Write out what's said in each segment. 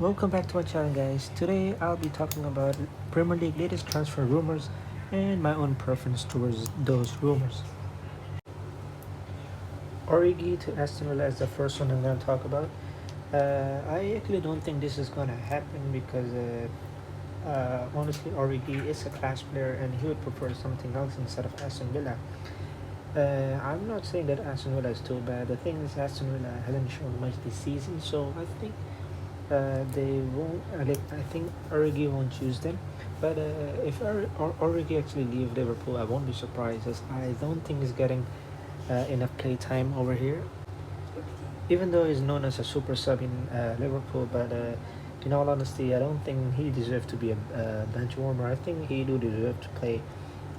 Welcome back to my channel, guys. Today I'll be talking about Premier League latest transfer rumors and my own preference towards those rumors. Origi to Aston Villa is the first one I'm going to talk about. I actually don't think this is going to happen because honestly Origi is a class player and he would prefer something else instead of Aston Villa. I'm not saying that Aston Villa is too bad. The thing is Aston Villa hasn't shown much this season, so I think they won't. I think Origi won't choose them. But if Origi actually leave Liverpool, I won't be surprised, as I don't think he's getting enough play time over here. Even though he's known as a super sub in Liverpool, but in all honesty, I don't think he deserves to be a bench warmer. I think he do deserve to play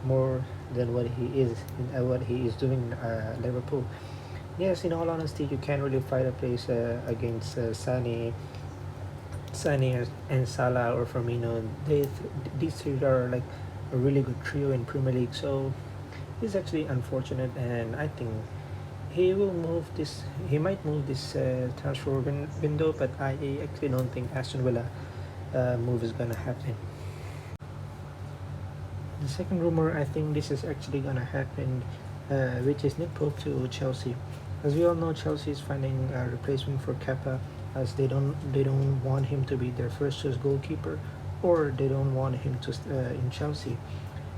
more than what he is doing in Liverpool. Yes, in all honesty, you can't really fight a place against Sane and Salah or Firmino. These three are like a really good trio in Premier League. So it's actually unfortunate, and I think he will move this. He might move this transfer window, but I actually don't think Aston Villa move is gonna happen. The second rumor, I think this is actually gonna happen, which is Nick Pope to Chelsea. As we all know, Chelsea is finding a replacement for Kepa, as they don't want him to be their first choice goalkeeper, or they don't want him to in Chelsea.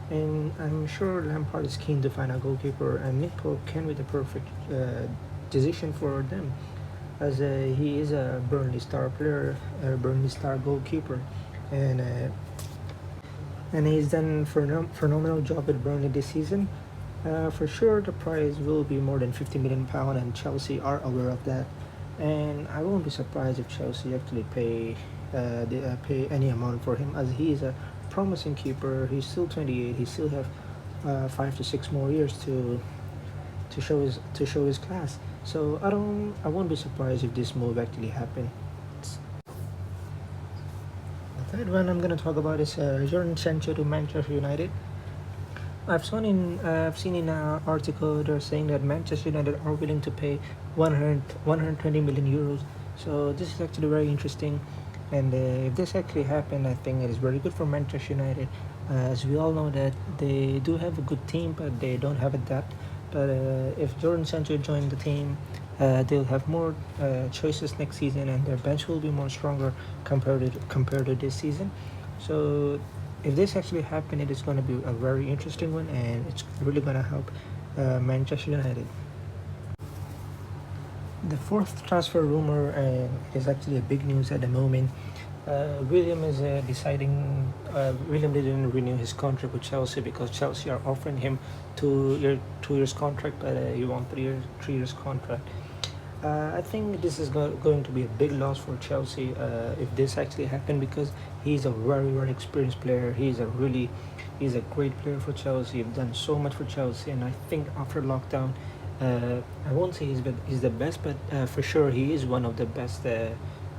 And I'm sure Lampard is keen to find a goalkeeper, and Nick Pope can be the perfect decision for them, as he is a Burnley star player, a Burnley star goalkeeper, and he's done phenomenal job with Burnley this season. For sure, the price will be more than £50 million, and Chelsea are aware of that. And I won't be surprised if Chelsea actually pay any amount for him, as he is a promising keeper. He's still 28. He still have 5 to 6 more years to show his class. So I won't be surprised if this move actually happens. The third one I'm gonna talk about is Jordan Sancho to Manchester United. I've seen in an article they're saying that Manchester United are willing to pay 120 million euros. So this is actually very interesting, and if this actually happened, I think it is very good for Manchester United. As we all know that they do have a good team, but they don't have a depth. But if Jordan Sancho joined the team, they'll have more choices next season, and their bench will be more stronger compared to this season. So if this actually happened, it is going to be a very interesting one, and it's really going to help Manchester United. The fourth transfer rumor is actually a big news at the moment. William is deciding. William didn't renew his contract with Chelsea because Chelsea are offering him 2 years contract, but he wants 3 years contract. I think this is going to be a big loss for Chelsea if this actually happened, because he's a very experienced player. He's a great player for Chelsea. He's done so much for Chelsea, and I think after lockdown, I won't say he's the best, but for sure he is one of the best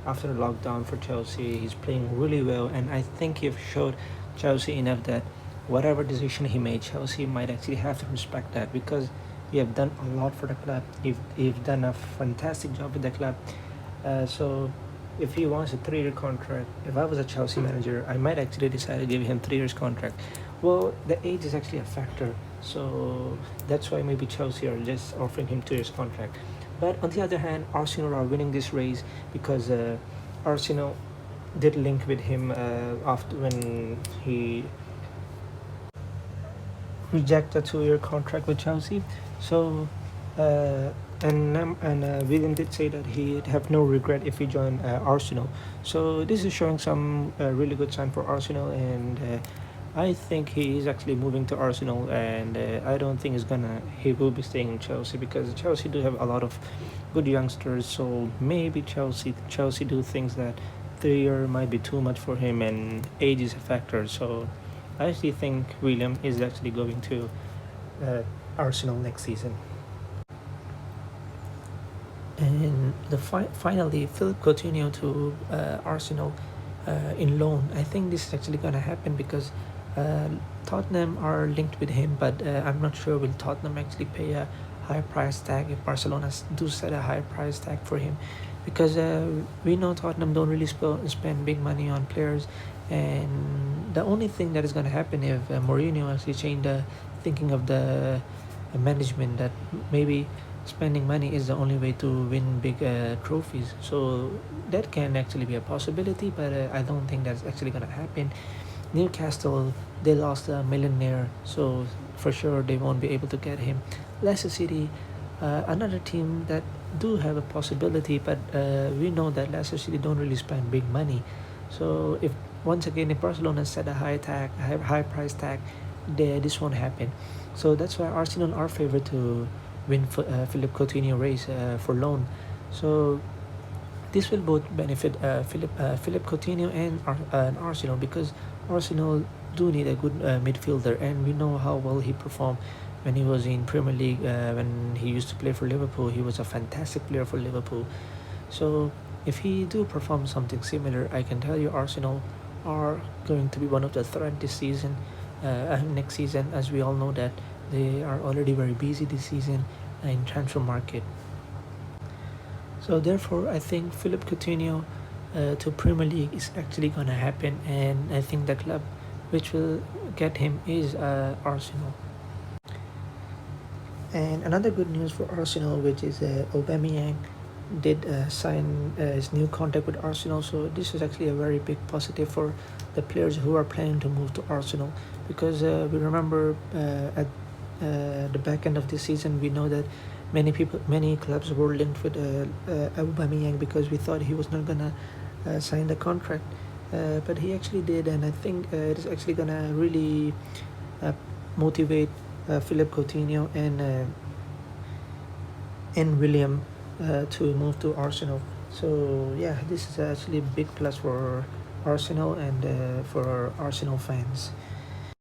after lockdown for Chelsea. He's playing really well, and I think he showed Chelsea enough that whatever decision he made, Chelsea might actually have to respect that, because you have done a lot for the club. You've done a fantastic job with the club. So if he wants a 3-year contract, if I was a Chelsea manager, I might actually decide to give him 3 years contract. Well, the age is actually a factor, so that's why maybe Chelsea are just offering him 2 years contract. But on the other hand, Arsenal are winning this race, because Arsenal did link with him after when he rejected a 2-year contract with Chelsea. So William did say that he'd have no regret if he joined Arsenal. So this is showing some really good sign for Arsenal, and I think he is actually moving to Arsenal, and I don't think he will be staying in Chelsea, because Chelsea do have a lot of good youngsters. So maybe Chelsea do things that 3 year might be too much for him, and age is a factor. So I actually think William is actually going to Arsenal next season. And finally, Philip Coutinho to Arsenal in loan. I think this is actually going to happen because Tottenham are linked with him, but I'm not sure will Tottenham actually pay a high price tag if Barcelona do set a high price tag for him. because we know Tottenham don't really spend big money on players, and the only thing that is going to happen if Mourinho actually change the thinking of the management, that maybe spending money is the only way to win big trophies. So that can actually be a possibility, but I don't think that's actually going to happen. Newcastle, they lost a millionaire, so for sure they won't be able to get him. Leicester City, another team that do have a possibility, but we know that Leicester City don't really spend big money. So if once again if Barcelona set a high price tag, this won't happen. So that's why Arsenal are favored to win Philip Coutinho race for loan. So this will both benefit Philip Coutinho and Arsenal, because Arsenal do need a good midfielder, and we know how well he performed when he was in Premier League. When he used to play for Liverpool, he was a fantastic player for Liverpool. So if he do perform something similar, I can tell you Arsenal are going to be one of the threat this season, next season, as we all know that they are already very busy this season in transfer market. So therefore, I think Philip Coutinho to Premier League is actually gonna happen, and I think the club which will get him is Arsenal. And another good news for Arsenal, which is Aubameyang did sign his new contract with Arsenal. So this is actually a very big positive for the players who are planning to move to Arsenal, because we remember at the back end of this season, we know that many clubs were linked with Aubameyang, because we thought he was not gonna sign the contract, but he actually did, and I think it is actually gonna really motivate Philip Coutinho and William to move to Arsenal. So yeah, this is actually a big plus for Arsenal and for Arsenal fans.